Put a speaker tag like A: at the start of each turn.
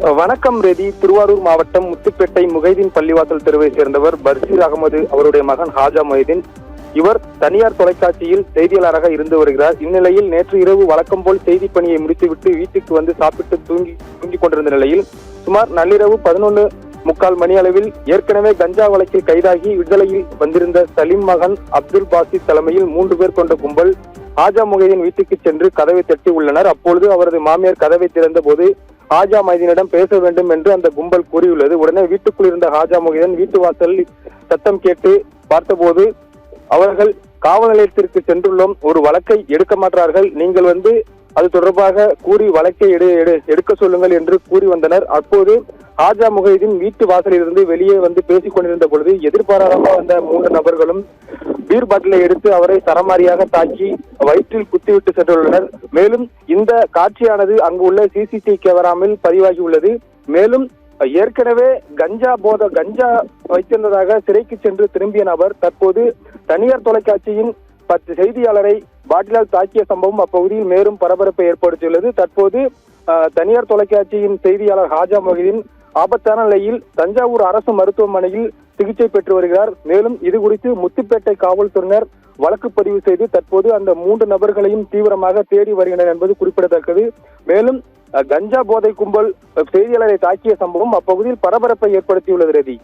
A: வணக்கம் ரெதி. திருவாரூர் மாவட்டம் முத்துப்பேட்டை முகைதீன் பள்ளிவாசல் தெருவை சேர்ந்தவர் பர்சீர் அகமது. அவருடைய மகன் ஹாஜா மொய்தீன். இவர் தனியார் தொலைக்காட்சியில் செய்தியாளராக இருந்து வருகிறார். இந்நிலையில் நேற்று இரவு வழக்கம் போல் செய்தி பணியை முடித்துவிட்டு வீட்டுக்கு வந்து சாப்பிட்டு தூங்கிக் கொண்டிருந்த நிலையில் சுமார் நள்ளிரவு 11:45 மணி அளவில் ஏற்கனவே கஞ்சா வழக்கில் கைதாகி விடுதலையில் வந்திருந்த சலீம் மகன் அப்துல் பாசித் தலைமையில் 3 பேர் கொண்ட கும்பல் ஹாஜா மொய்தீன் வீட்டுக்கு சென்று கதவை தட்டி உள்ளனர். அப்பொழுது அவரது மாமியார் கதவை திறந்த போது ஹாஜா மொய்தீனிடம் பேச வேண்டும் என்று அந்த கும்பல் கூறியுள்ளது. உடனே வீட்டுக்குள் இருந்த ஹாஜா மொய்தீன் வீட்டு வாசலில் சத்தம் கேட்டு பார்த்தபோது அவர்கள் காவல் நிலையத்திற்கு சென்றுள்ளோம், ஒரு வழக்கை எடுக்க மாட்டார்கள், நீங்கள் வந்து அது தொடர்பாக கூறி வழக்கை எடுக்க சொல்லுங்கள் என்று கூறி வந்தனர். அப்போது ஹாஜா மொய்தீன் வீட்டு வாசலில் இருந்து வெளியே வந்து பேசிக் கொண்டிருந்த பொழுது எதிர்பாராத வந்த 3 நபர்களும் பீர் பாட்டிலை எடுத்து அவரை சரமாரியாக தாக்கி வயிற்றில் குத்திவிட்டு சென்றுள்ளனர். மேலும் இந்த காட்சியானது அங்கு உள்ள சிசிடிவி கேமராவில் பதிவாகியுள்ளது. மேலும் ஏற்கனவே கஞ்சா வைத்திருந்ததாக சிறைக்கு சென்று திரும்பிய நபர் தற்போது தனியார் தொலைக்காட்சியின் 10 செய்தியாளரை பாட்டிலால் தாக்கிய சம்பவம் அப்பகுதியில் மேலும் பரபரப்பை ஏற்படுத்தியுள்ளது. தற்போது தனியார் தொலைக்காட்சியின் செய்தியாளர் ஹாஜா மொய்தீன் ஆபத்தான நிலையில் தஞ்சாவூர் அரசு மருத்துவமனையில் சிகிச்சை பெற்று வருகிறார். மேலும் இது குறித்து முத்துப்பேட்டை காவல்துறையினர் வழக்கு பதிவு செய்து தற்போது அந்த 3 நபர்களையும் தீவிரமாக தேடி வருகின்றனர் என்பது குறிப்பிடத்தக்கது. மேலும் கஞ்சா போதை கும்பல் செய்தியாளரை தாக்கிய சம்பவம் அப்பகுதியில் பரபரப்பை ஏற்படுத்தியுள்ளது. ரதி.